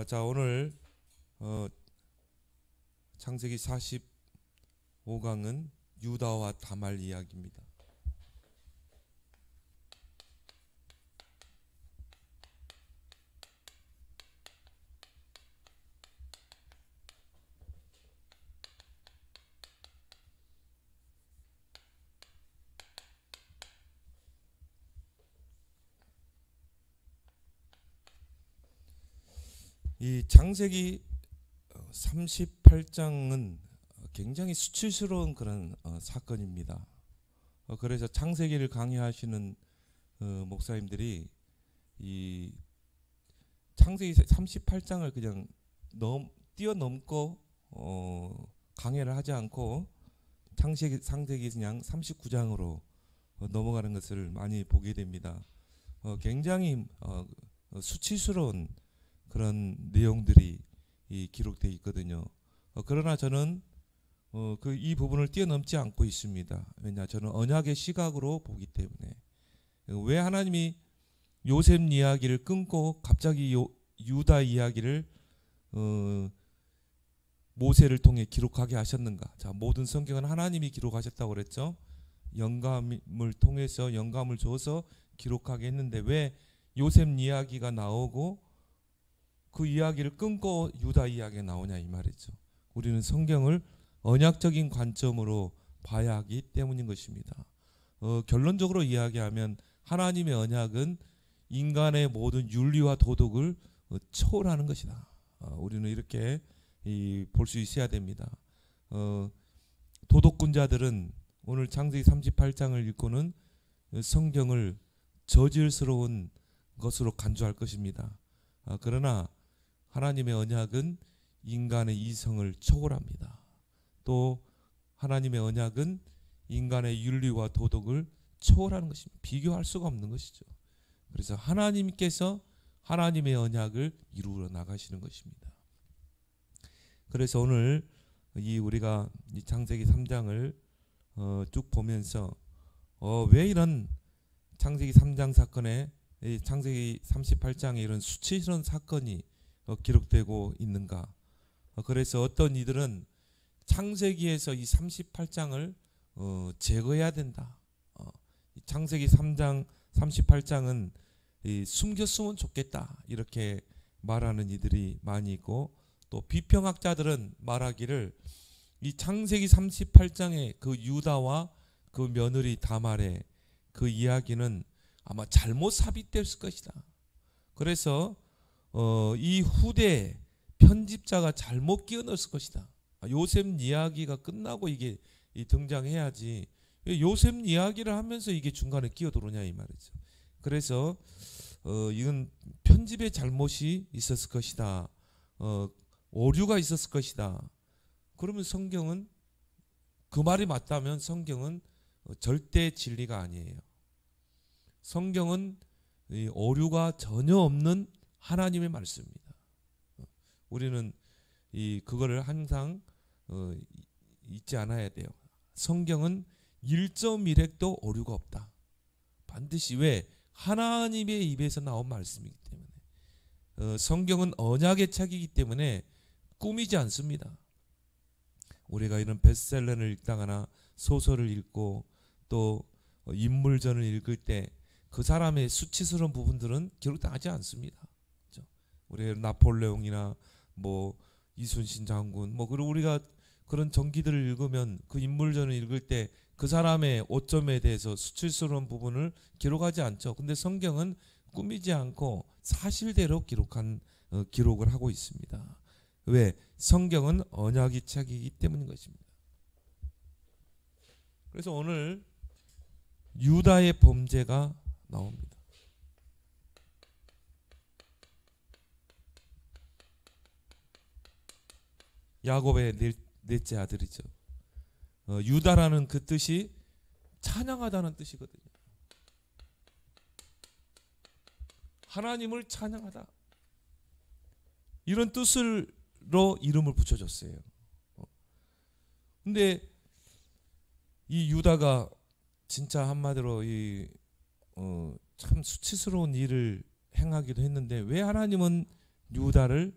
자, 오늘 창세기 45강은 유다와 다말 이야기입니다. 이 창세기 38장은 굉장히 수치스러운 그런 사건입니다. 그래서 창세기를 강의하시는 목사님들이 이 창세기 38장을 그냥 뛰어넘고 강해를 하지 않고 창세기 그냥 39장으로 넘어가는 것을 많이 보게 됩니다. 굉장히 수치스러운 그런 내용들이 기록되어 있거든요. 그러나 저는 이 부분을 뛰어넘지 않고 있습니다. 왜냐, 저는 언약의 시각으로 보기 때문에. 왜 하나님이 요셉 이야기를 끊고 갑자기 유다 이야기를 모세를 통해 기록하게 하셨는가? 자, 모든 성경은 하나님이 기록하셨다고 그랬죠. 영감을 통해서 영감을 줘서 기록하게 했는데 왜 요셉 이야기가 나오고 그 이야기를 끊고 유다 이야기가 나오냐 이 말이죠. 우리는 성경을 언약적인 관점으로 봐야 하기 때문인 것입니다. 결론적으로 이야기하면 하나님의 언약은 인간의 모든 윤리와 도덕을 초월하는 것이다. 우리는 이렇게 볼 수 있어야 됩니다. 도덕군자들은 오늘 창세기 38장을 읽고는 성경을 저질스러운 것으로 간주할 것입니다. 그러나 하나님의 언약은 인간의 이성을 초월합니다. 또 하나님의 언약은 인간의 윤리와 도덕을 초월하는 것입니다. 비교할 수가 없는 것이죠. 그래서 하나님께서 하나님의 언약을 이루어 나가시는 것입니다. 그래서 오늘 우리가 이 창세기 3장을 쭉 보면서 왜 이런 창세기 3장 사건에 창세기 38장에 이런 수치스러운 사건이 기록되고 있는가? 그래서 어떤 이들은 창세기에서 이 38장을 제거해야 된다. 창세기 3장 38장은 숨겼으면 좋겠다 이렇게 말하는 이들이 많이 있고, 또 비평학자들은 말하기를 이 창세기 38장의 그 유다와 그 며느리 다말의 그 이야기는 아마 잘못 삽입됐을 것이다. 그래서 이 후대 편집자가 잘못 끼워 넣었을 것이다. 요셉 이야기가 끝나고 이게 등장해야지 요셉 이야기를 하면서 이게 중간에 끼어 들어오냐 이 말이죠. 그래서 이건 편집의 잘못이 있었을 것이다. 오류가 있었을 것이다. 그러면 성경은 그 말이 맞다면 성경은 절대 진리가 아니에요. 성경은 오류가 전혀 없는 하나님의 말씀입니다. 우리는 그거를 항상 잊지 않아야 돼요. 성경은 1.1획도 오류가 없다. 반드시 왜? 하나님의 입에서 나온 말씀이기 때문에. 성경은 언약의 책이기 때문에 꾸미지 않습니다. 우리가 이런 베스트셀러를 읽다거나 소설을 읽고 또 인물전을 읽을 때 그 사람의 수치스러운 부분들은 기록하지 않습니다. 그렇죠? 우리 나폴레옹이나 뭐 이순신 장군 그리고 우리가 그런 전기들을 읽으면 그 인물전을 읽을 때 그 사람의 오점에 대해서 수치스러운 부분을 기록하지 않죠. 근데 성경은 꾸미지 않고 사실대로 기록을 하고 있습니다. 왜? 성경은 언약의 책이기 때문인 것입니다. 그래서 오늘 유다의 범죄가 나옵니다. 야곱의 넷째 아들이죠. 유다라는 그 뜻이 찬양하다는 뜻이거든요. 하나님을 찬양하다. 이런 뜻으로 이름을 붙여줬어요. 근데 이 유다가 진짜 한마디로 참 수치스러운 일을 행하기도 했는데 왜 하나님은 유다를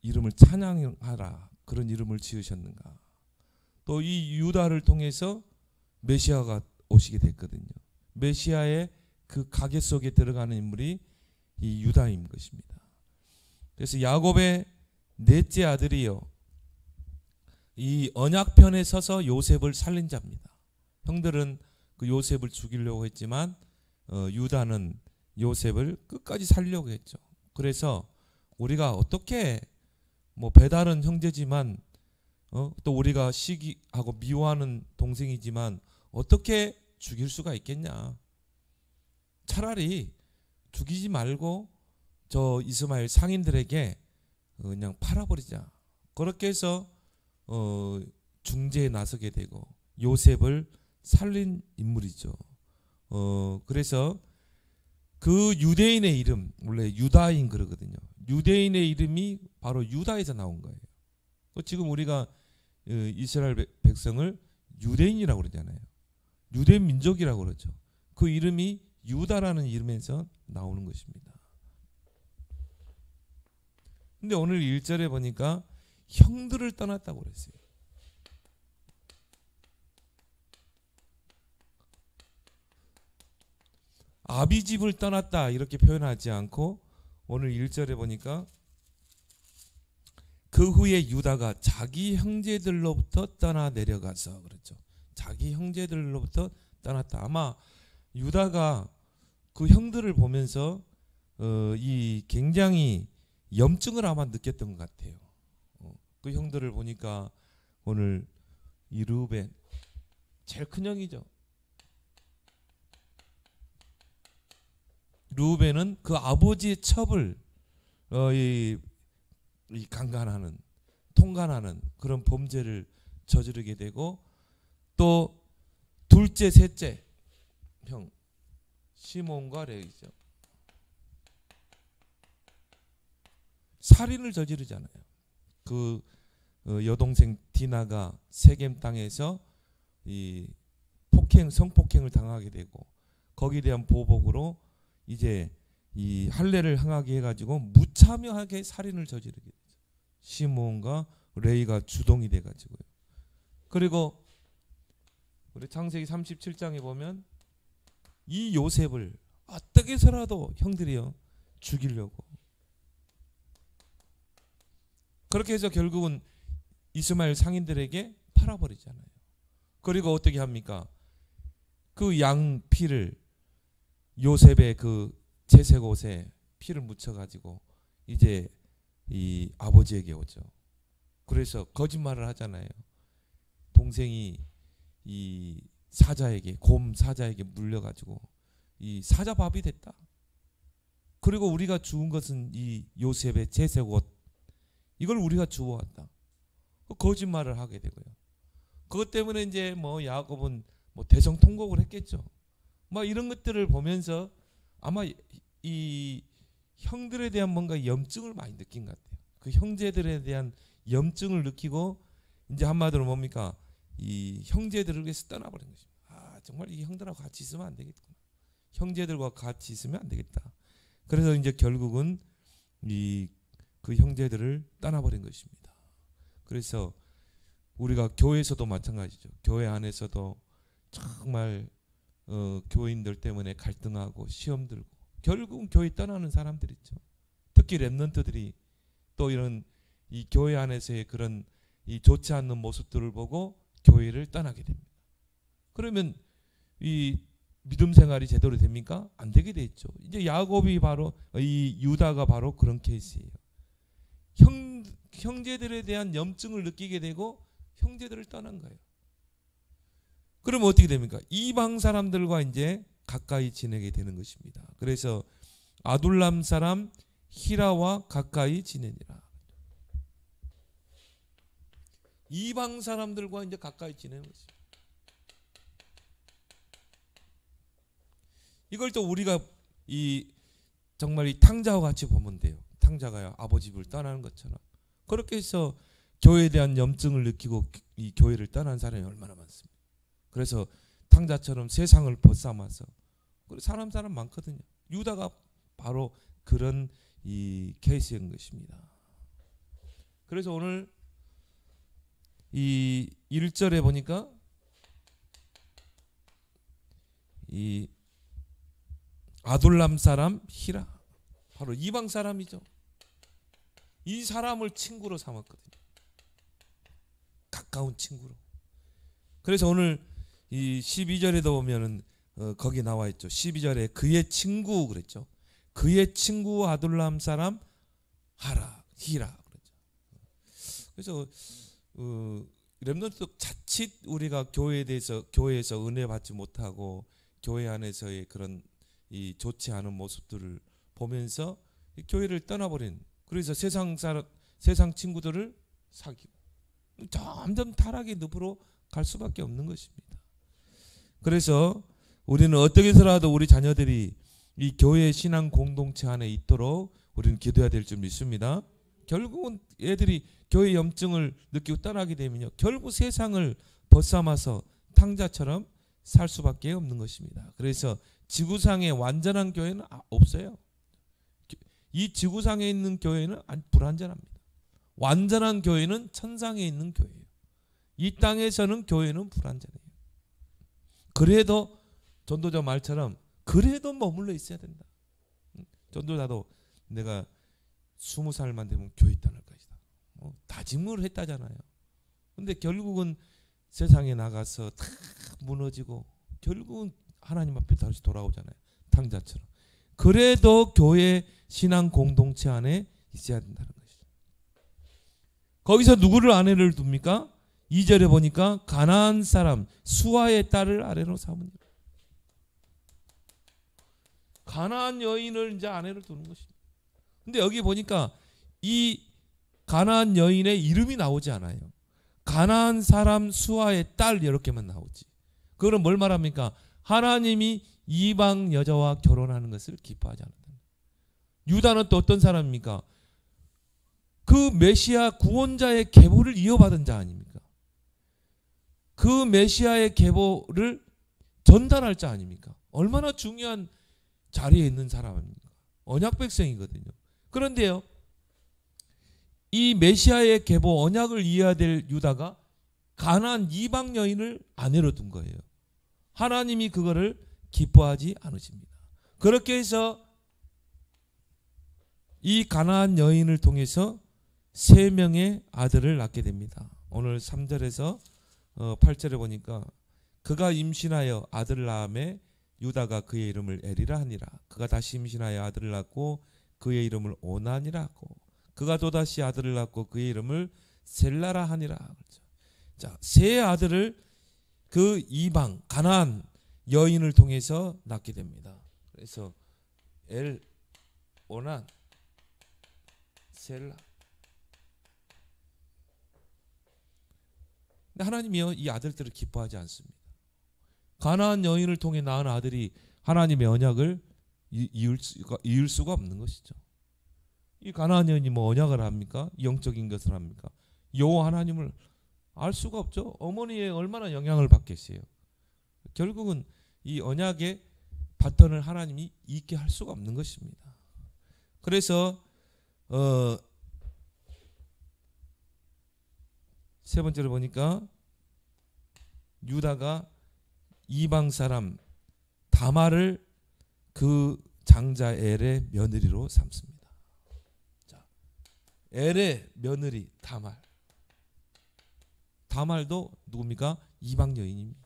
이름을 찬양하라 그런 이름을 지으셨는가? 또 이 유다를 통해서 메시아가 오시게 됐거든요. 메시아의 그 가계 속에 들어가는 인물이 이 유다인 것입니다. 그래서 야곱의 넷째 아들이요, 이 언약편에 서서 요셉을 살린 자입니다. 형들은 그 요셉을 죽이려고 했지만 유다는 요셉을 끝까지 살려고 했죠. 그래서 우리가 어떻게 뭐 배달은 형제지만 또 우리가 시기하고 미워하는 동생이지만 어떻게 죽일 수가 있겠냐? 차라리 죽이지 말고 저 이스마엘 상인들에게 그냥 팔아버리자. 그렇게 해서 중재에 나서게 되고 요셉을 살린 인물이죠. 그래서 그 유대인의 이름, 원래 유다인 그러거든요. 유대인의 이름이 바로 유다에서 나온 거예요. 지금 우리가 이스라엘 백성을 유대인이라고 그러잖아요. 유대 민족이라고 그러죠. 그 이름이 유다라는 이름에서 나오는 것입니다. 근데 오늘 1절에 보니까 형들을 떠났다고 그랬어요. 아비집을 떠났다 이렇게 표현하지 않고 오늘 1절에 보니까 그 후에 유다가 자기 형제들로부터 떠나 내려가서 그랬죠. 자기 형제들로부터 떠났다. 아마 유다가 그 형들을 보면서 이 굉장히 염증을 아마 느꼈던 것 같아요. 그 형들을 보니까 오늘 이 르우벤 제일 큰 형이죠. 르우벤은 그 아버지의 첩을 이 강간하는, 통간하는 그런 범죄를 저지르게 되고 또 둘째, 셋째 형 시몬과 레위죠. 살인을 저지르잖아요. 그 여동생 디나가 세겜 땅에서 이 성폭행을 당하게 되고 거기에 대한 보복으로 이제 이 할례를 행하게 해가지고 무참여하게 살인을 저지르게 되죠. 시몬과 레위가 주동이 돼가지고요. 그리고 우리 창세기 37장에 보면 이 요셉을 어떻게 해서라도 형들이요 죽이려고, 그렇게 해서 결국은 이스마엘 상인들에게 팔아버리잖아요. 그리고 어떻게 합니까? 그 양 피를 요셉의 그 채색 옷에 피를 묻혀가지고 이제 이 아버지에게 오죠. 그래서 거짓말을 하잖아요. 동생이 이 사자에게, 곰 사자에게 물려가지고 이 사자밥이 됐다. 그리고 우리가 주운 것은 이 요셉의 채색 옷, 이걸 우리가 주워왔다. 거짓말을 하게 되고요. 그것 때문에 이제 뭐 야곱은 뭐 대성통곡을 했겠죠. 뭐 이런 것들을 보면서 아마 이 형들에 대한 뭔가 염증을 많이 느낀 것 같아요. 그 형제들에 대한 염증을 느끼고 이제 한마디로 뭡니까? 이 형제들을 위해서 떠나버린 것입니다. 아, 정말 이 형들하고 같이 있으면 안 되겠구나. 형제들과 같이 있으면 안 되겠다. 그래서 이제 결국은 그 형제들을 떠나버린 것입니다. 그래서 우리가 교회에서도 마찬가지죠. 교회 안에서도 정말 교인들 때문에 갈등하고 시험 들고 결국은 교회 떠나는 사람들 있죠. 특히 랩런트들이 또 이런 이 교회 안에서의 그런 이 좋지 않는 모습들을 보고 교회를 떠나게 됩니다. 그러면 이 믿음 생활이 제대로 됩니까? 안 되게 돼 있죠. 이제 야곱이 바로 이 유다가 바로 그런 케이스예요. 형제들에 대한 염증을 느끼게 되고 형제들을 떠난 거예요. 그러면 어떻게 됩니까? 이방 사람들과 이제 가까이 지내게 되는 것입니다. 그래서 아둘람 사람 히라와 가까이 지내니라. 이방 사람들과 이제 가까이 지내는 것입니다. 이걸 또 우리가 정말 이 탕자와 같이 보면 돼요. 탕자가요 아버지 집을 떠나는 것처럼 그렇게 해서 교회에 대한 염증을 느끼고 이 교회를 떠난 사람이 얼마나 많습니다. 그래서 탕자처럼 세상을 벗삼아서 사람 많거든요. 유다가 바로 그런 이 케이스인 것입니다. 그래서 오늘 이 1절에 보니까 이 아둘람 사람 히라, 바로 이방 사람이죠. 이 사람을 친구로 삼았거든요. 가까운 친구로. 그래서 오늘 이 12절에도 보면은 거기 나와 있죠. 12절에 그의 친구 그랬죠. 그의 친구 아둘람 사람 하라, 히라 그랬죠. 그래서 렘넌트 자칫 우리가 교회에서 은혜 받지 못하고 교회 안에서의 그런 이 좋지 않은 모습들을 보면서 교회를 떠나버린, 그래서 세상 친구들을 사귀고 점점 타락의 늪으로 갈 수밖에 없는 것입니다. 그래서 우리는 어떻게 해서라도 우리 자녀들이 이 교회 신앙 공동체 안에 있도록 우리는 기도해야 될 줄 믿습니다. 결국은 애들이 교회 염증을 느끼고 떠나게 되면요, 결국 세상을 벗삼아서 탕자처럼 살 수밖에 없는 것입니다. 그래서 지구상에 완전한 교회는 없어요. 이 지구상에 있는 교회는 불완전합니다. 완전한 교회는 천상에 있는 교회예요. 이 땅에서는 교회는 불완전해요. 그래도 전도자 말처럼 그래도 머물러 있어야 된다. 전도자도 내가 20살만 되면 교회 떠날 것이다, 다짐을 했다잖아요. 근데 결국은 세상에 나가서 다 무너지고 결국은 하나님 앞에 다시 돌아오잖아요. 탕자처럼. 그래도 교회 신앙 공동체 안에 있어야 된다는 것이죠. 거기서 누구를 아내를 둡니까? 2절에 보니까 가나안 사람 수아의 딸을 아내로 삼으니라. 가나안 여인을 이제 아내를 두는 것입니다. 근데 여기 보니까 이 가나안 여인의 이름이 나오지 않아요. 가나안 사람 수아의 딸 이렇게만 나오지. 그거는 뭘 말합니까? 하나님이 이방 여자와 결혼하는 것을 기뻐하지 않는다. 유다는 또 어떤 사람입니까? 그 메시아 구원자의 계보를 이어받은 자 아닙니까? 그 메시아의 계보를 전달할 자 아닙니까? 얼마나 중요한 자리에 있는 사람입니까? 언약 백성이거든요. 그런데요, 이 메시아의 계보 언약을 이어야 될 유다가 가나안 이방 여인을 아내로 둔 거예요. 하나님이 그거를 기뻐하지 않으십니다. 그렇게 해서 이 가나안 여인을 통해서 3명의 아들을 낳게 됩니다. 오늘 3절에서 8절에 보니까 그가 임신하여 아들을 낳음에 유다가 그의 이름을 에리라 하니라. 그가 다시 임신하여 아들을 낳고 그의 이름을 오난이라 하고 그가 또다시 아들을 낳고 그의 이름을 셀라라 하니라. 자, 3 아들을 그 이방 가나안 여인을 통해서 낳게 됩니다. 그래서 엘, 오난, 셀라. 근데 하나님이요, 이 아들들을 기뻐하지 않습니다. 가나안 여인을 통해 낳은 아들이 하나님의 언약을 이을 수가 없는 것이죠. 이 가나안 여인이 뭐 언약을 합니까? 영적인 것을 합니까? 여호와 하나님을 알 수가 없죠. 어머니에 얼마나 영향을 받겠어요. 결국은 이 언약의 바톤을 하나님이 잊게 할 수가 없는 것입니다. 그래서 3번째로 보니까 유다가 이방 사람 다말을 그 장자 엘의 며느리로 삼습니다. 자, 엘의 며느리 다말. 다말도 누굽니까? 이방 여인입니다.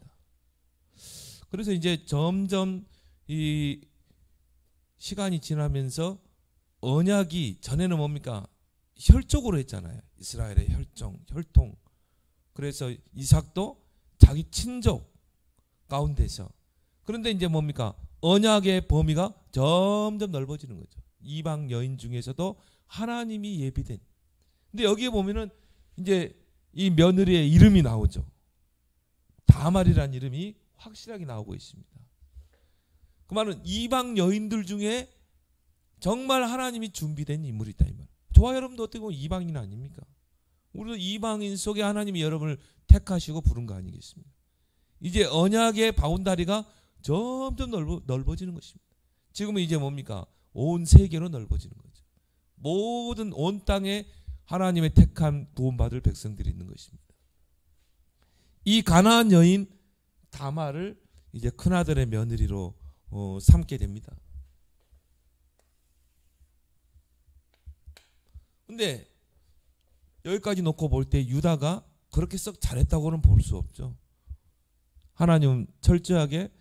그래서 이제 점점 이 시간이 지나면서 언약이 전에는 뭡니까? 혈족으로 했잖아요. 이스라엘의 혈통. 그래서 이삭도 자기 친족 가운데서. 그런데 이제 뭡니까? 언약의 범위가 점점 넓어지는 거죠. 이방 여인 중에서도 하나님이 예비된. 근데 여기에 보면은 이제 이 며느리의 이름이 나오죠. 다말이라는 이름이 확실하게 나오고 있습니다. 그 말은 이방 여인들 중에 정말 하나님이 준비된 인물이다 이 말. 저와 여러분도 어떻게 보면 이방인 아닙니까? 우리도 이방인 속에 하나님이 여러분을 택하시고 부른 거 아니겠습니까? 이제 언약의 바운다리가 점점 넓어지는 것입니다. 지금은 이제 뭡니까? 온 세계로 넓어지는 거죠. 모든 온 땅에 하나님의 택한 구원받을 백성들이 있는 것입니다. 이 가나안 여인 다말을 이제 큰아들의 며느리로 삼게 됩니다. 근데 여기까지 놓고 볼 때 유다가 그렇게 썩 잘했다고는 볼 수 없죠. 하나님은 철저하게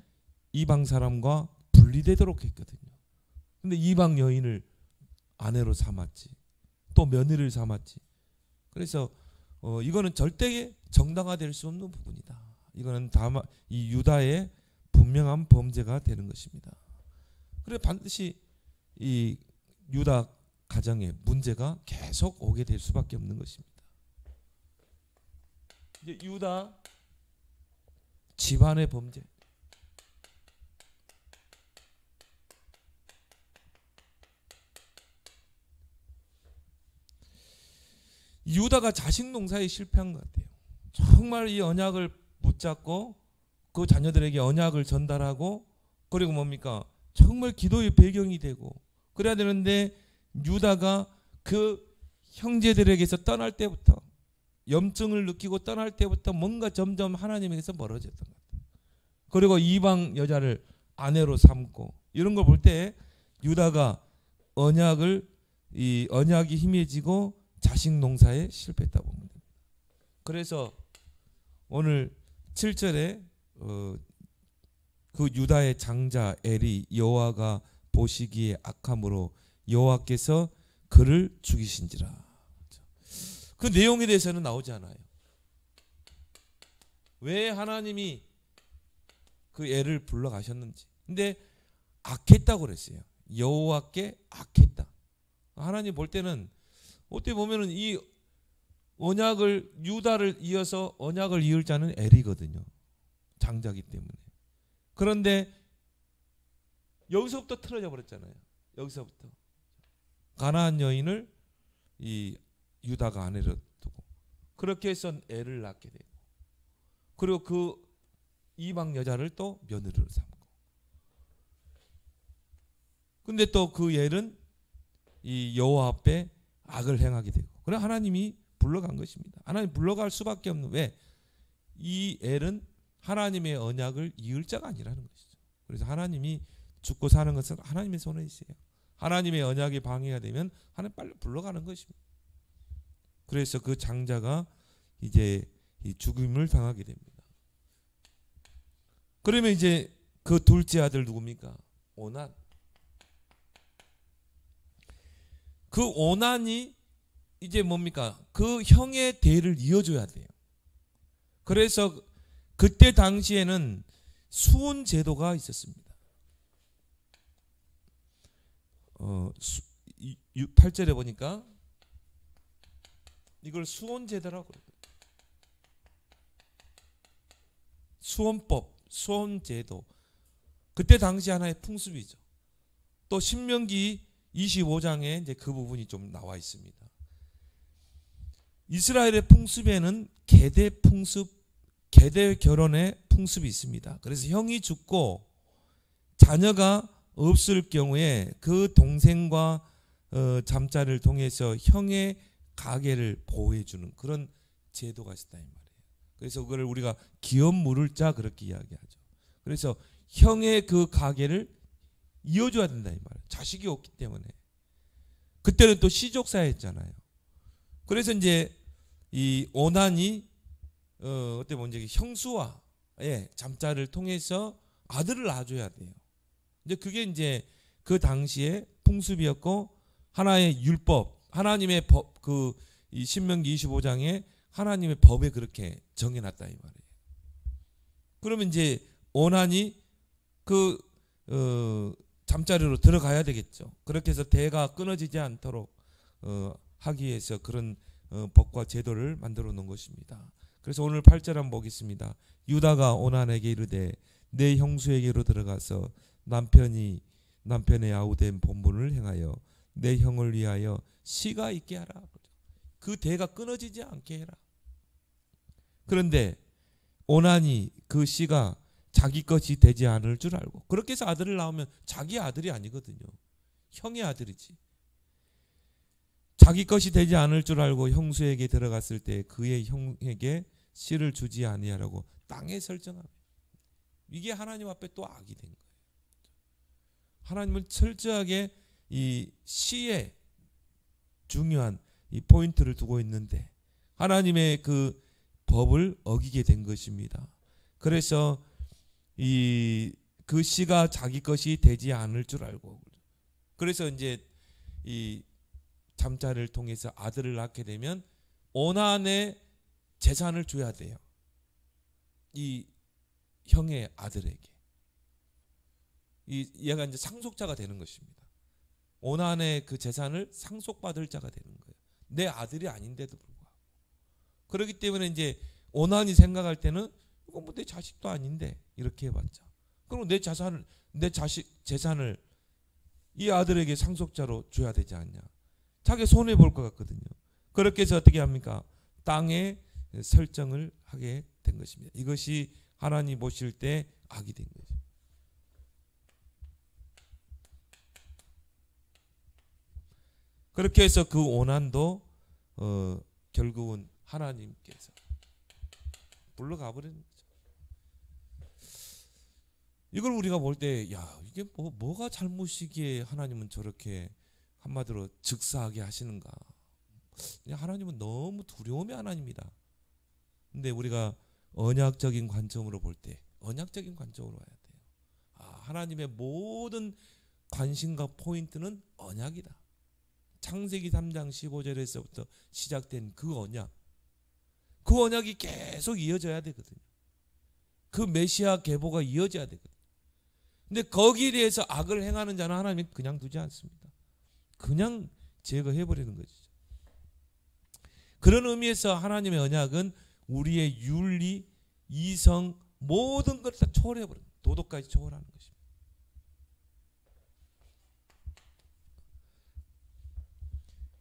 이방 사람과 분리되도록 했거든요. 근데 이방 여인을 아내로 삼았지. 또 며느리를 삼았지. 그래서 이거는 절대 정당화될 수 없는 부분이다. 이거는 다만 이 유다의 분명한 범죄가 되는 것입니다. 그래 반드시 이 유다 가정에 문제가 계속 오게 될 수밖에 없는 것입니다. 이제 유다 집안의 범죄. 유다가 자식 농사에 실패한 것 같아요. 정말 이 언약을 붙잡고 그 자녀들에게 언약을 전달하고 그리고 뭡니까? 정말 기도의 배경이 되고 그래야 되는데 유다가 그 형제들에게서 떠날 때부터 염증을 느끼고 떠날 때부터 뭔가 점점 하나님에게서 멀어졌던 것 같아요. 그리고 이방 여자를 아내로 삼고 이런 걸 볼 때 유다가 언약이 희미해지고 자식 농사에 실패했다고 보면 됩니다. 그래서 오늘 7절에 그 유다의 장자 엘이 여호와가 보시기에 악함으로 여호와께서 그를 죽이신지라. 그 내용에 대해서는 나오지 않아요. 왜 하나님이 그 애를 불러가셨는지. 근데 악했다고 그랬어요. 여호와께 악했다. 하나님 볼 때는 어떻게 보면은 이 언약을 유다를 이어서 언약을 이을 자는 엘이거든요. 장자기 때문에. 그런데 여기서부터 틀어져 버렸잖아요. 여기서부터 가나안 여인을 이 유다가 아내로 두고 그렇게 해서 애를 낳게 되고 그리고 그 이방 여자를 또 며느리로 삼고 근데 또 그 애는 이 여호와 앞에 악을 행하게 되고 그래 하나님이 불러간 것입니다. 하나님 불러갈 수밖에 없는 왜? 이 엘은 하나님의 언약을 이을 자가 아니라는 것이죠. 그래서 하나님이 죽고 사는 것은 하나님의 손에 있어요. 하나님의 언약이 방해가 되면 하나님 빨리 불러가는 것입니다. 그래서 그 장자가 이제 이 죽임을 당하게 됩니다. 그러면 이제 그 둘째 아들 누굽니까? 오난. 그 오난이 이제 뭡니까? 그 형의 대를 이어줘야 돼요. 그래서 그때 당시에는 수혼 제도가 있었습니다. 8절에 보니까 이걸 수혼 제도라고 그래요. 수혼법, 수혼 제도. 그때 당시 하나의 풍습이죠. 또 신명기 25장에 이제 그 부분이 좀 나와 있습니다. 이스라엘의 풍습에는 계대 풍습, 계대 결혼의 풍습이 있습니다. 그래서 형이 죽고 자녀가 없을 경우에 그 동생과 잠자를 통해서 형의 가계를 보호해 주는 그런 제도가 있었다 이 말이에요. 그래서 그걸 우리가 기업 물을 자 그렇게 이야기하죠. 그래서 형의 그 가계를 이어줘야 된다 이 말이에요. 자식이 없기 때문에. 그때는 또 시족 사회였잖아요. 그래서 이제 이 오난이 어때 먼저 형수와 잠자를 통해서 아들을 낳아줘야 돼요. 이제 그게 이제 그 당시에 풍습이었고 하나의 율법, 하나님의 법, 그 이 신명기 25장에 하나님의 법에 그렇게 정해놨다 이 말이에요. 그러면 이제 오난이 그 잠자리로 들어가야 되겠죠. 그렇게 해서 대가 끊어지지 않도록 하기 위해서 그런 법과 제도를 만들어 놓은 것입니다. 그래서 오늘 8절 한번 보겠습니다. 유다가 오난에게 이르되 내 형수에게로 들어가서 남편의 아우된 본분을 행하여 내 형을 위하여 씨가 있게 하라. 그 대가 끊어지지 않게 해라. 그런데 오난이 그 씨가 자기 것이 되지 않을 줄 알고 그렇게 해서 아들을 낳으면 자기 아들이 아니거든요. 형의 아들이지. 자기 것이 되지 않을 줄 알고 형수에게 들어갔을 때 그의 형에게 씨를 주지 아니하라고 땅에 설정하며. 이게 하나님 앞에 또 악이 된 거예요. 하나님은 철저하게 이 씨에 중요한 이 포인트를 두고 있는데 하나님의 그 법을 어기게 된 것입니다. 그래서 그 씨가 자기 것이 되지 않을 줄 알고, 그래서 이제 이 잠자를 통해서 아들을 낳게 되면 오난의 재산을 줘야 돼요. 이 형의 아들에게. 얘가 이제 상속자가 되는 것입니다. 오난의 그 재산을 상속받을 자가 되는 거예요. 내 아들이 아닌데도 불구하고. 그렇기 때문에 이제 오난이 생각할 때는 이거 뭐 내 자식도 아닌데 이렇게 해봤자. 그럼 내 재산을 이 아들에게 상속자로 줘야 되지 않냐. 자기 손해 볼 것 같거든요. 그렇게 해서 어떻게 합니까? 땅에 설정을 하게 된 것입니다. 이것이 하나님 보실 때 악이 된 거죠. 그렇게 해서 그 오난도 결국은 하나님께서 불러가 버리는 거죠. 이걸 우리가 볼 때 야, 이게 뭐가 잘못이기에 하나님은 저렇게 한마디로 즉사하게 하시는가. 하나님은 너무 두려움의 하나님이다. 근데 우리가 언약적인 관점으로 볼 때 언약적인 관점으로 봐야 돼요. 하나님의 모든 관심과 포인트는 언약이다. 창세기 3장 15절에서부터 시작된 그 언약. 그 언약이 계속 이어져야 되거든요. 그 메시아 계보가 이어져야 되거든요. 근데 거기에 대해서 악을 행하는 자는 하나님이 그냥 두지 않습니다. 그냥 제거해버리는 것이죠. 그런 의미에서 하나님의 언약은 우리의 윤리, 이성 모든 것을 다 초월해버립니다. 도덕까지 초월하는 것입니다.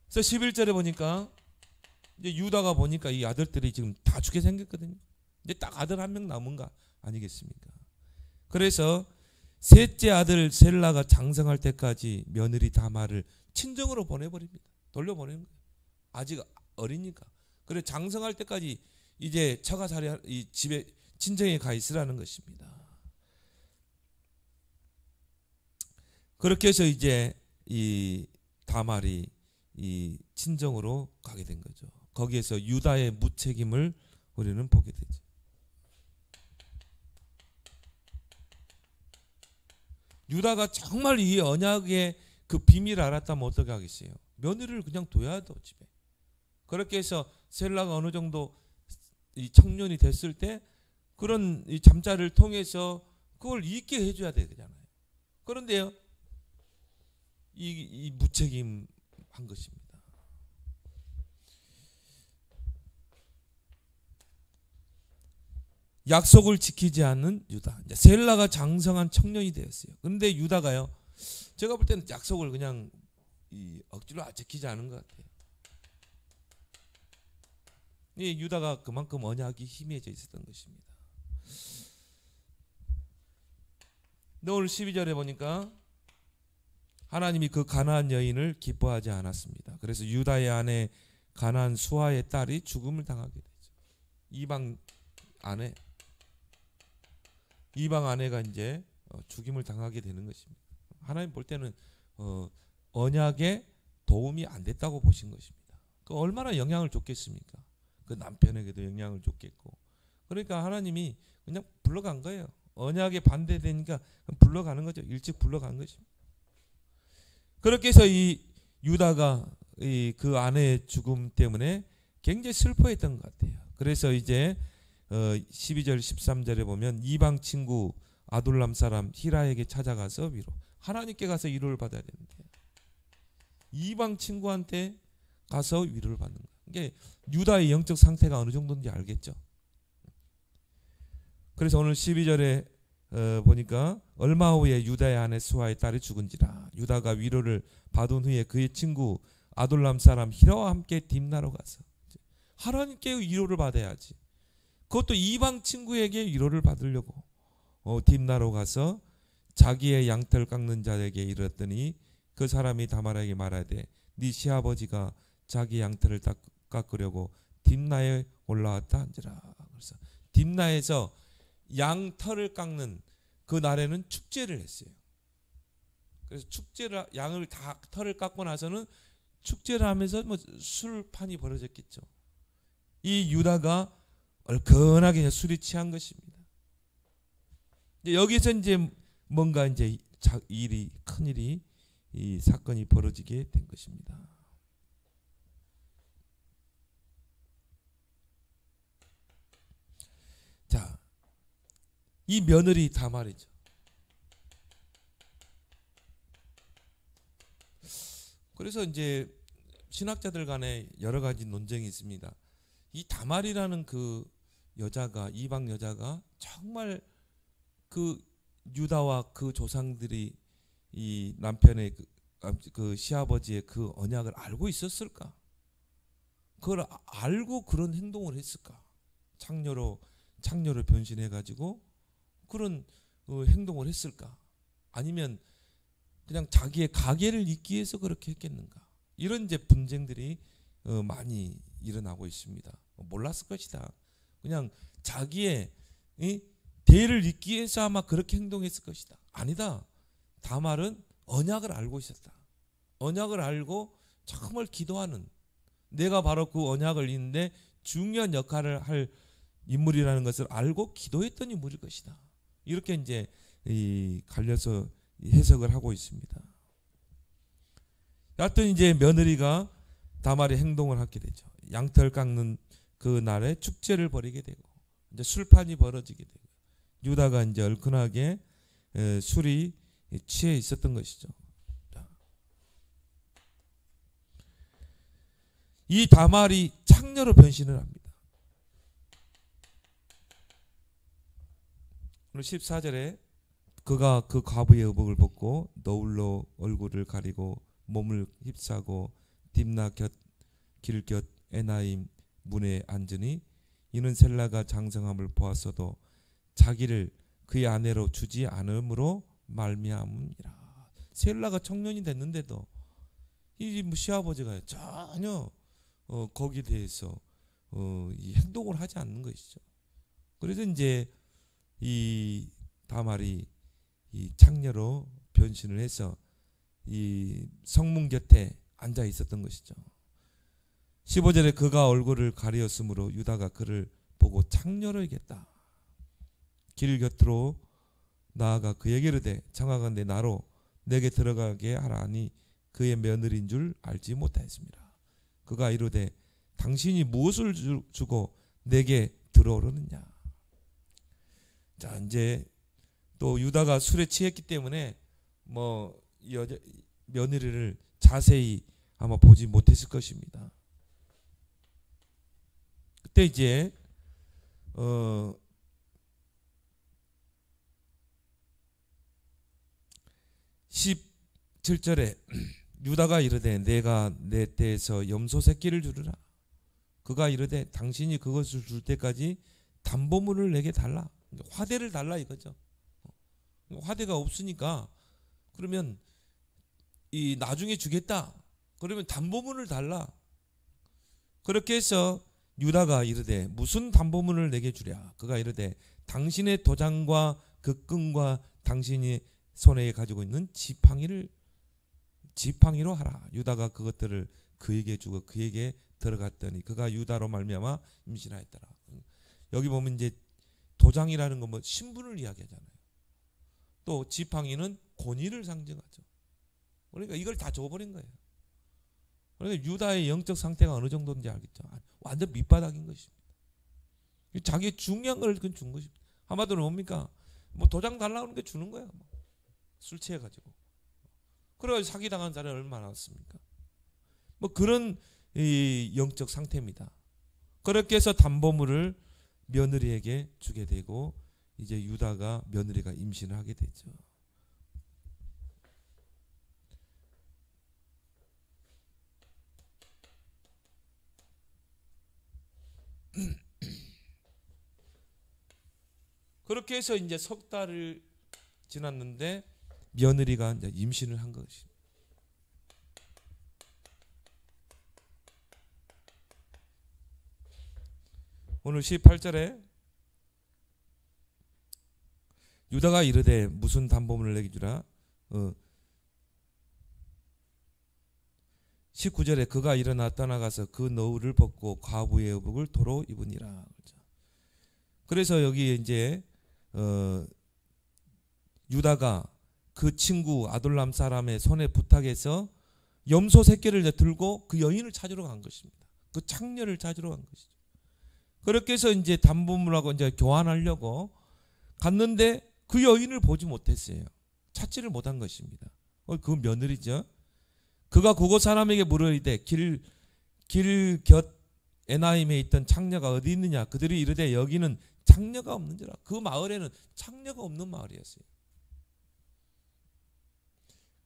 그래서 11절에 보니까 이제 유다가 보니까 이 아들들이 지금 다 죽게 생겼거든요. 이제 딱 아들 한 명 남은 거 아니겠습니까? 그래서 셋째 아들 셀라가 장성할 때까지 며느리 다말을 친정으로 보내버립니다. 돌려보내는 거예요. 아직 어리니까. 그래 장성할 때까지 이제 처가살이 이 집에 친정에 가 있으라는 것입니다. 그렇게 해서 이제 이 다말이 이 친정으로 가게 된 거죠. 거기에서 유다의 무책임을 우리는 보게 되죠. 유다가 정말 이 언약의 그 비밀을 알았다면 어떻게 하겠어요? 며느리를 그냥 둬야 돼 집에. 그렇게 해서 셀라가 어느 정도 이 청년이 됐을 때 그런 이 잠자를 통해서 그걸 잊게 해줘야 되잖아요. 그런데요, 이 무책임한 것입니다. 약속을 지키지 않는 유다. 이제 셀라가 장성한 청년이 되었어요. 그런데 유다가요, 제가 볼 때는 약속을 그냥 억지로 지키지 않은 것 같아요. 이 유다가 그만큼 언약이 희미해져 있었던 것입니다. 근데 오늘 12절에 보니까 하나님이 그 가나안 여인을 기뻐하지 않았습니다. 그래서 유다의 아내 가나안 수아의 딸이 죽음을 당하게 되죠. 이방 아내가 이제 죽임을 당하게 되는 것입니다. 하나님 볼 때는 언약에 도움이 안 됐다고 보신 것입니다. 그 얼마나 영향을 줬겠습니까? 그 남편에게도 영향을 줬겠고. 그러니까 하나님이 그냥 불러간 거예요. 언약에 반대되니까 불러가는 거죠. 일찍 불러간 것입니다. 그렇게 해서 이 유다가 그 아내의 죽음 때문에 굉장히 슬퍼했던 것 같아요. 그래서 이제 12절 13절에 보면 이방 친구 아둘람 사람 히라에게 찾아가서 위로. 하나님께 가서 위로를 받아야 되는데 이방 친구한테 가서 위로를 받는 거예요. 이게 유다의 영적 상태가 어느 정도인지 알겠죠. 그래서 오늘 12절에 보니까 얼마 후에 유다의 아내 수아의 딸이 죽은지라. 유다가 위로를 받은 후에 그의 친구 아둘람 사람 히라와 함께 딥나로 가서. 하나님께 위로를 받아야지. 그것도 이방 친구에게 위로를 받으려고 딥나로 가서 자기의 양털 깎는 자에게 이르렀더니 그 사람이 다말에게 말하되 네 시아버지가 자기 양털을 깎으려고 딥나에 올라왔다 한지라. 그래서 딥나에서 양털을 깎는 그 날에는 축제를 했어요. 그래서 축제를 양을 다 털을 깎고 나서는 축제를 하면서 뭐 술판이 벌어졌겠죠. 이 유다가 얼큰하게 술이 취한 것입니다. 여기서 이제 뭔가 이제 일이 큰 일이 이 사건이 벌어지게 된 것입니다. 자, 이 며느리 다말이죠. 그래서 이제 신학자들 간에 여러 가지 논쟁이 있습니다. 이 다말이라는 그 여자가 이방 여자가 정말 그 유다와 그 조상들이 이 남편의 그 시아버지의 그 언약을 알고 있었을까? 그걸 알고 그런 행동을 했을까? 창녀로 변신해 가지고 그런 행동을 했을까? 아니면 그냥 자기의 가계를 잇기 위해서 그렇게 했겠는가? 이런 이제 분쟁들이 많이 일어나고 있습니다. 몰랐을 것이다. 그냥 자기의 대를 잇기 위해서 아마 그렇게 행동했을 것이다. 아니다. 다말은 언약을 알고 있었다. 언약을 알고 정말 기도하는, 내가 바로 그 언약을 잇는데 중요한 역할을 할 인물이라는 것을 알고 기도했던 인물일 것이다. 이렇게 이제 갈려서 해석을 하고 있습니다. 여하튼 이제 며느리가 다말의 행동을 하게 되죠. 양털 깎는 그 날에 축제를 벌이게 되고 이제 술판이 벌어지게 되고 유다가 이제 얼큰하게 술이 취해 있었던 것이죠. 이 다말이 창녀로 변신을 합니다. 오늘 14절에 그가 그 과부의 의복을 벗고 너울로 얼굴을 가리고 몸을 휩싸고 딥나 길 곁 에나임 문에 앉으니 이는 셀라가 장성함을 보았어도 자기를 그의 아내로 주지 않음으로 말미암음이라. 셀라가 청년이 됐는데도 이 시아버지가 전혀 거기에 대해서 이 행동을 하지 않는 것이죠. 그래서 이제 이 다말이 이 창녀로 변신을 해서 이 성문 곁에 앉아 있었던 것이죠. 15절에 그가 얼굴을 가리었으므로 유다가 그를 보고 창녀로 여겼다. 길 곁으로 나아가 그에게 이르되 청하건대 나로 내게 들어가게 하라니 그의 며느리인 줄 알지 못하였습니다. 그가 이르되 당신이 무엇을 주고 내게 들어오려느냐. 자, 이제 또 유다가 술에 취했기 때문에 뭐 여자 며느리를 자세히 아마 보지 못했을 것입니다. 그때 이제 17절에 유다가 이르되 내가 내 떼에서 염소 새끼를 주르라. 그가 이르되 당신이 그것을 줄 때까지 담보물을 내게 달라. 화대를 달라 이거죠. 화대가 없으니까 그러면 이 나중에 주겠다. 그러면 담보물을 달라. 그렇게 해서 유다가 이르되 무슨 담보물을 내게 주랴. 그가 이르되 당신의 도장과 그 끈과 당신이 손에 가지고 있는 지팡이로 하라. 유다가 그것들을 그에게 주고 그에게 들어갔더니 그가 유다로 말미암아 임신하였더라. 여기 보면 이제 도장이라는 건 뭐 신분을 이야기하잖아요. 또 지팡이는 권위를 상징하죠. 그러니까 이걸 다 줘버린 거예요. 그러니까 유다의 영적 상태가 어느 정도인지 알겠죠. 완전 밑바닥인 것입니다. 자기의 중요한 걸 준 것입니다. 한마디로 뭡니까? 뭐 도장 달라는 게 주는 거야. 술 취해가지고. 그래가지고 사기당한 사람이 얼마나 많습니까? 뭐 그런 이 영적 상태입니다. 그렇게 해서 담보물을 며느리에게 주게 되고 이제 유다가 며느리가 임신을 하게 되죠. 그렇게 해서 이제 석 달을 지났는데 며느리가 이제 임신을 한 것입니다. 오늘 18절에 유다가 이르되 무슨 담보물을 내게 주라. 19절에 그가 일어나 떠나가서 그 너울을 벗고 과부의 의복을 도로 입으니라. 그래서 여기 이제 유다가 그 친구 아둘람 사람의 손에 부탁해서 염소 새끼를 들고 그 여인을 찾으러 간 것입니다. 그 창녀를 찾으러 간 것이죠. 그렇게 해서 이제 담보물하고 이제 교환하려고 갔는데 그 여인을 보지 못했어요. 찾지를 못한 것입니다. 그 며느리죠. 그가 그곳 사람에게 물으리되 길 곁 에나임에 있던 창녀가 어디 있느냐. 그들이 이르되 여기는 창녀가 없는지라. 그 마을에는 창녀가 없는 마을이었어요.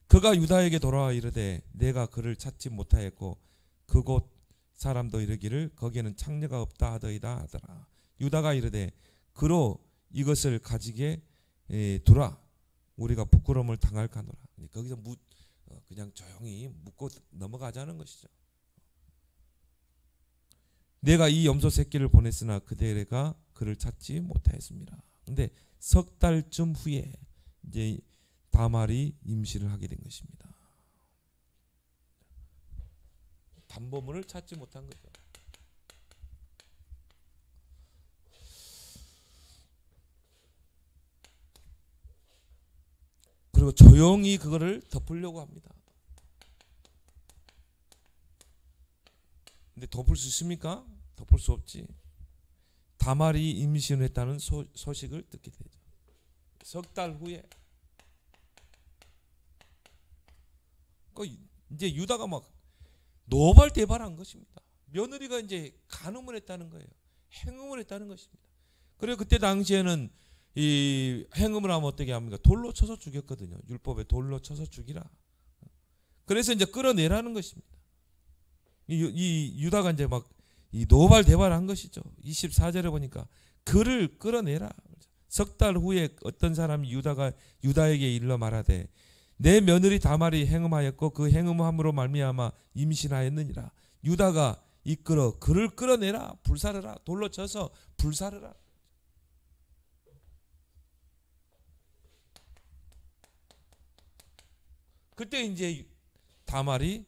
그가 유다에게 돌아와 이르되 내가 그를 찾지 못하였고 그곳 사람도 이르기를 거기에는 창녀가 없다 하더이다 하더라. 유다가 이르되 그로 이것을 가지게 두라. 우리가 부끄러움을 당할까노라. 거기서 그냥 조용히 묻고 넘어가자는 것이죠. 내가 이 염소 새끼를 보냈으나 그대가 그를 찾지 못하였습니다. 근데 석 달쯤 후에 이제 다말이 임신을 하게 된 것입니다. 담보물을 찾지 못한 거죠. 그리고 조용히 그거를 덮으려고 합니다. 근데 덮을 수 있습니까? 덮을 수 없지. 다말이 임신했다는 소식을 듣게 되죠. 석 달 후에 이제 유다가 막 노발대발한 것입니다. 며느리가 이제 간음을 했다는 거예요. 행음을 했다는 것입니다. 그리고 그때 당시에는 이 행음을 하면 어떻게 합니까? 돌로 쳐서 죽였거든요. 율법에 돌로 쳐서 죽이라. 그래서 이제 끌어내라는 것입니다. 이 유다가 이제 막 이 노발대발한 것이죠. 24절에 보니까 그를 끌어내라. 석 달 후에 어떤 사람이 유다에게 일러 말하되 내 며느리 다말이 행음하였고 그 행음함으로 말미암아 임신하였느니라. 유다가 이끌어 그를 끌어내라. 불사르라. 돌로 쳐서 불사르라. 그때 이제 다말이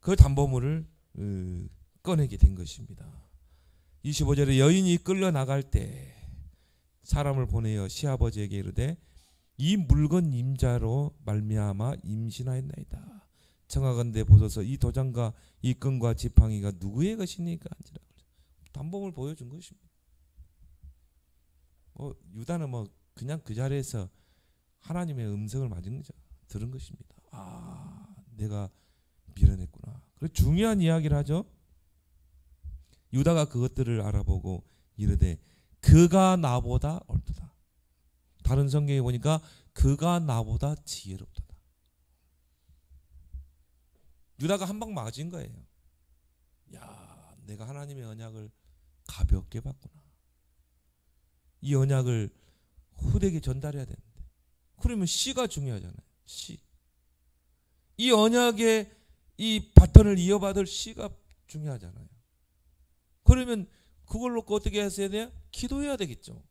그 담보물을 꺼내게 된 것입니다. 25절에 여인이 끌려 나갈 때 사람을 보내어 시아버지에게 이르되 이 물건 임자로 말미암아 임신하였나이다. 청하건대 보소서 이 도장과 이 끈과 지팡이가 누구의 것이니까 한지라. 담보물 보여준 것입니다. 유다는 뭐 그냥 그 자리에서 하나님의 음성을 맞은 거죠. 들은 것입니다. 내가 밀어냈구나. 그래서 중요한 이야기를 하죠. 유다가 그것들을 알아보고 이르되 그가 나보다 옳도다. 다른 성경에 보니까 그가 나보다 지혜롭도다. 유다가 한 방 맞은 거예요. 야, 내가 하나님의 언약을 가볍게 받구나. 이 언약을 후대에게 전달해야 되는데. 그러면 씨가 중요하잖아요. 씨. 이 언약의 이 바톤을 이어받을 씨가 중요하잖아요. 그러면 그걸 놓고 어떻게 하셔야 돼요? 기도해야 되겠죠.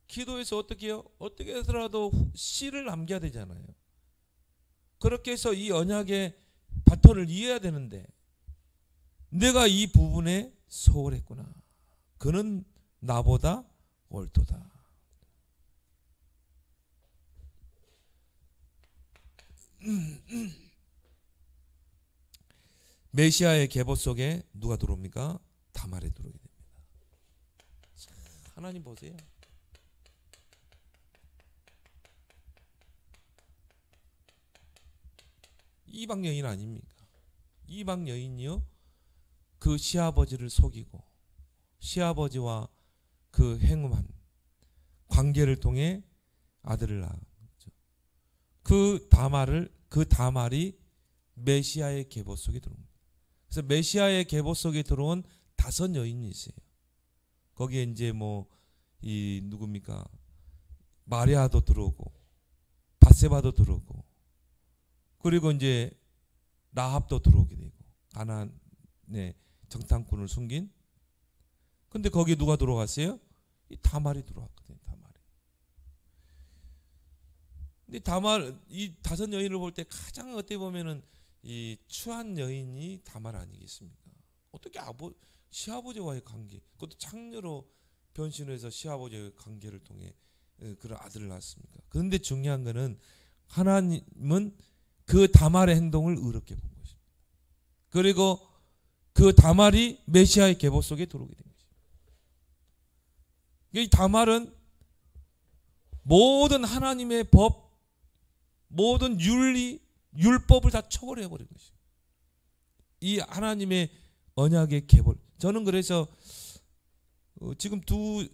기도해서 어떻게 해요? 어떻게 해서라도 씨를 남겨야 되잖아요. 그렇게 해서 이 언약의 바톤을 이어야 되는데 내가 이 부분에 소홀했구나. 그는 나보다 옳도다. 메시아의 계보 속에 누가 들어옵니까? 다말에 들어오게 됩니다. 하나님 보세요. 이방 여인 아닙니까? 이방 여인이요. 그 시아버지를 속이고 시아버지와 그 행음한 관계를 통해 아들을 낳은 거죠. 그 다말이 메시아의 계보 속에 들어옵니다. 그래서 메시아의 계보 속에 들어온 5 여인이 있어요. 거기에 이제 이 누굽니까? 마리아도 들어오고 바세바도 들어오고 그리고 이제 라합도 들어오게 되고 가나안의 정탐꾼을 숨긴 근데 거기에 누가 들어갔어요? 이 다말이 들어왔거든요. 다말이. 근데 다말 이 다섯 여인을 볼 때 가장 어떻게 보면은 이 추한 여인이 다말 아니겠습니까? 어떻게 시아버지와의 관계, 그것도 창녀로 변신해서 시아버지의 관계를 통해 그런 아들을 낳았습니까? 그런데 중요한 거는 하나님은 그 다말의 행동을 의롭게 본 것입니다. 그리고 그 다말이 메시아의 계보 속에 들어오게 된 것입니다. 이 다말은 모든 하나님의 법, 모든 윤리, 율법을 다 초월해버린 것입니다. 이 하나님의 언약의 계보. 저는 그래서 지금 두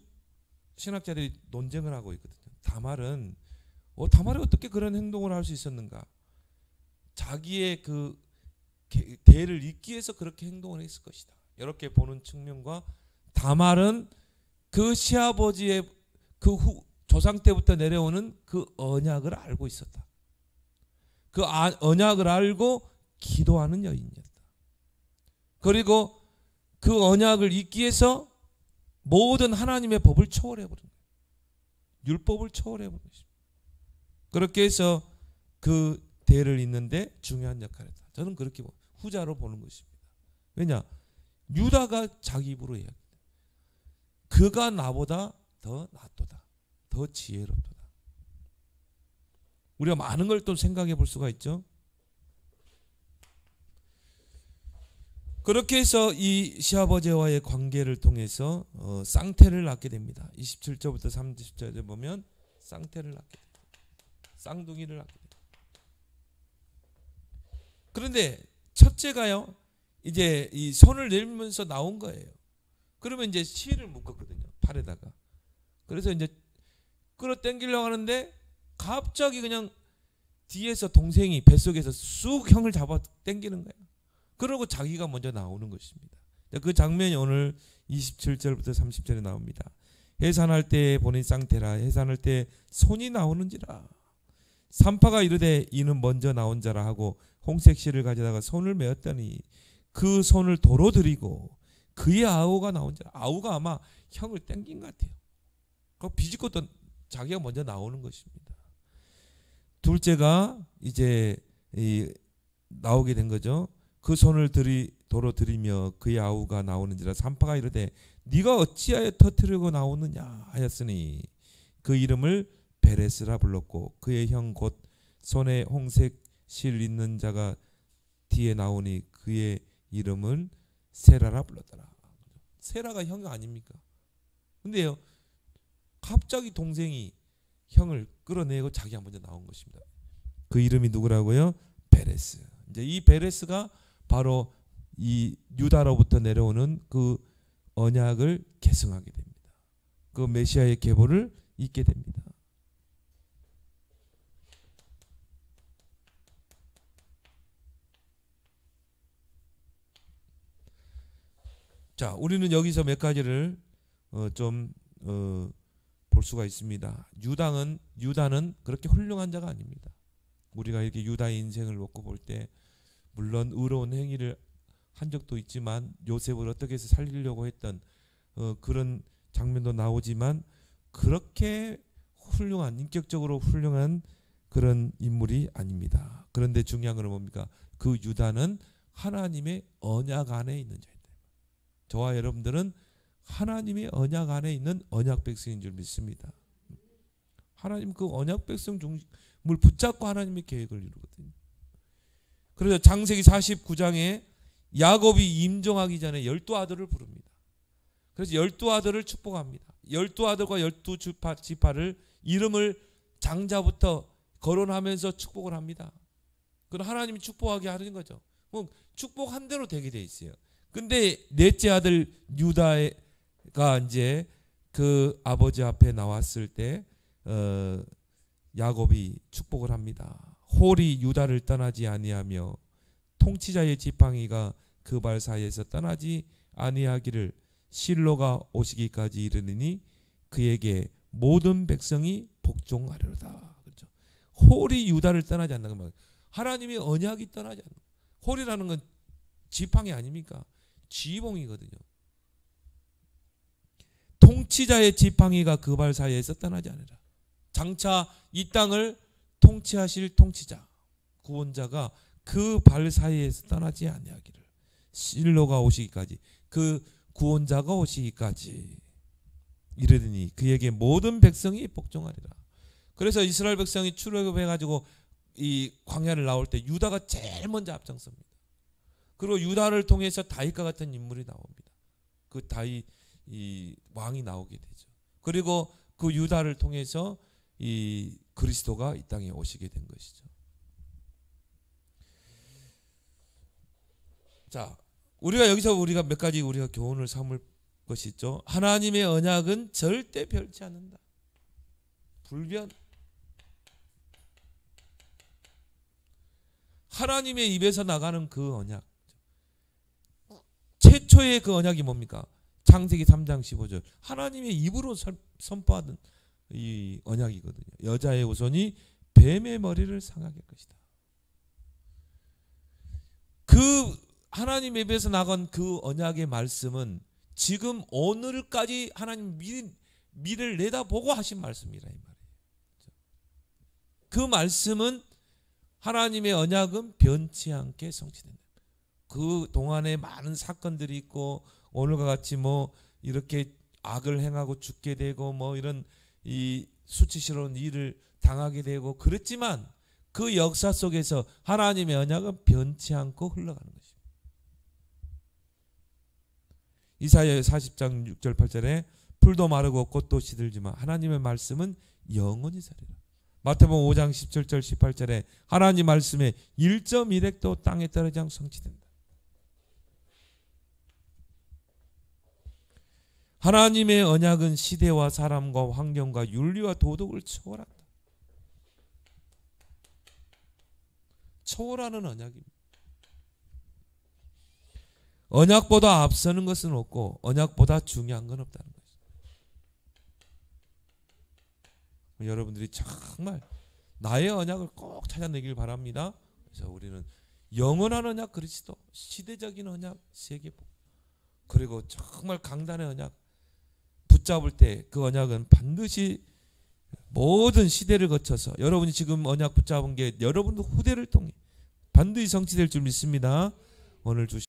신학자들이 논쟁을 하고 있거든요. 다말이 어떻게 그런 행동을 할 수 있었는가? 자기의 그 대를 잇기 위해서 그렇게 행동을 했을 것이다. 이렇게 보는 측면과 다말은 그 시아버지의 그 조상 때부터 내려오는 그 언약을 알고 있었다. 그 언약을 알고 기도하는 여인이었다. 그리고 그 언약을 잇기 위해서 모든 하나님의 법을 초월해버린 거예요. 율법을 초월해버린 것입니다. 그렇게 해서 그 대를 잇는데 중요한 역할을 했다. 저는 그렇게 후자로 보는 것입니다. 왜냐? 유다가 자기 입으로 이야기합니다. 그가 나보다 더 낫도다. 더 지혜롭도다. 우리가 많은 걸 또 생각해 볼 수가 있죠. 그렇게 해서 이 시아버지와의 관계를 통해서 쌍태를 낳게 됩니다. 27절부터 30절에 보면 쌍태를 낳게 됩니다. 쌍둥이를 낳게 됩니다. 그런데 첫째가요, 이제 이 손을 내밀면서 나온 거예요. 그러면 이제 실을 묶었거든요, 팔에다가. 그래서 이제 끌어당기려고 하는데 갑자기 그냥 뒤에서 동생이 뱃속에서 쑥 형을 잡아 당기는 거예요. 그러고 자기가 먼저 나오는 것입니다. 그 장면이 오늘 27절부터 30절에 나옵니다. 해산할 때 보낸 쌍태라, 해산할 때 손이 나오는지라. 산파가 이르되 이는 먼저 나온 자라 하고 홍색 실을 가져다가 손을 메었더니 그 손을 도로 들이고 그의 아우가 나온 자라. 아우가 아마 형을 땡긴 것 같아요. 그 비집고 또 자기가 먼저 나오는 것입니다. 둘째가 이제 나오게 된 거죠. 그 손을 도로 들이며 그의 아우가 나오는지라. 산파가 이르되 네가 어찌하여 터뜨리고 나오느냐 하였으니 그 이름을 베레스라 불렀고 그의 형 곧 손에 홍색 실 있는 자가 뒤에 나오니 그의 이름은 세라라 불렀더라. 세라가 형 아닙니까? 근데요, 갑자기 동생이 형을 끌어내고 자기가 먼저 나온 것입니다. 그 이름이 누구라고요? 베레스. 이제 이 베레스가 바로 이 유다로부터 내려오는 그 언약을 계승하게 됩니다. 그 메시아의 계보를 잇게 됩니다. 자, 우리는 여기서 몇 가지를 좀 볼 수가 있습니다. 유다는 그렇게 훌륭한 자가 아닙니다. 우리가 이렇게 유다의 인생을 놓고 볼 때 물론 의로운 행위를 한 적도 있지만 요셉을 어떻게 해서 살리려고 했던 그런 장면도 나오지만 그렇게 인격적으로 훌륭한 그런 인물이 아닙니다. 그런데 중요한 건 뭡니까? 그 유다는 하나님의 언약 안에 있는 자입니다. 저와 여러분들은 하나님의 언약 안에 있는 언약 백성인 줄 믿습니다. 하나님 그 언약 백성 중심을 붙잡고 하나님의 계획을 이루거든요. 그래서 창세기 49장에 야곱이 임종하기 전에 12아들을 부릅니다. 그래서 12아들을 축복합니다. 12아들과 12지파를 이름을 장자부터 거론하면서 축복을 합니다. 그럼 하나님이 축복하게 하는 거죠. 축복한 대로 되게 돼 있어요. 근데 넷째 아들 유다가 이제 그 아버지 앞에 나왔을 때 야곱이 축복을 합니다. 홀이 유다를 떠나지 아니하며 통치자의 지팡이가 그 발 사이에서 떠나지 아니하기를 실로가 오시기까지 이르느니 그에게 모든 백성이 복종하려다. 그렇죠? 홀이 유다를 떠나지 않는 건 하나님의 언약이 떠나지 않는. 홀이라는 건 지팡이 아닙니까? 지봉이거든요. 통치자의 지팡이가 그 발 사이에서 떠나지 않으라. 장차 이 땅을 통치하실 통치자, 구원자가 그 발 사이에서 떠나지 아니하기를, 실로가 오시기까지, 그 구원자가 오시기까지 이르더니 그에게 모든 백성이 복종하리라. 그래서 이스라엘 백성이 출애굽해가지고 이 광야를 나올 때 유다가 제일 먼저 앞장섭니다. 그리고 유다를 통해서 다윗과 같은 인물이 나옵니다. 그 다윗 이 왕이 나오게 되죠. 그리고 그 유다를 통해서 이 그리스도가 이 땅에 오시게 된 것이죠. 자, 우리가 여기서 몇 가지 우리가 교훈을 삼을 것이 있죠. 하나님의 언약은 절대 변치 않는다. 불변. 하나님의 입에서 나가는 그 언약. 최초의 그 언약이 뭡니까? 창세기 3장 15절. 하나님의 입으로 선포하던 이 언약이거든요. 여자의 후손이 뱀의 머리를 상하게 할 것이다. 그 하나님의 입에서 나간 그 언약의 말씀은 지금 오늘까지 하나님 미래를 내다보고 하신 말씀이라 이 말이에요. 그 말씀은 하나님의 언약은 변치 않게 성취된다. 그 동안에 많은 사건들이 있고 오늘과 같이 뭐 이렇게 악을 행하고 죽게 되고 뭐 이런 이 수치스러운 일을 당하게 되고 그랬지만 그 역사 속에서 하나님의 언약은 변치 않고 흘러가는 것입니다. 이사야 40장 6절 8절에 풀도 마르고 꽃도 시들지만 하나님의 말씀은 영원히 살리라. 마태복음 5장 17절 18절에 하나님 말씀에 1.1획도 땅에 떨어지지 않고 성취된다. 하나님의 언약은 시대와 사람과 환경과 윤리와 도덕을 초월한다. 초월하는 언약입니다. 언약보다 앞서는 것은 없고 언약보다 중요한 건 없다는 거죠. 여러분들이 정말 나의 언약을 꼭 찾아내길 바랍니다. 그래서 우리는 영원한 언약 그리스도, 시대적인 언약 세계복, 그리고 정말 강단의 언약 붙잡을 때 그 언약은 반드시 모든 시대를 거쳐서 여러분이 지금 언약 붙잡은 게 여러분도 후대를 통해 반드시 성취될 줄 믿습니다. 오늘 주신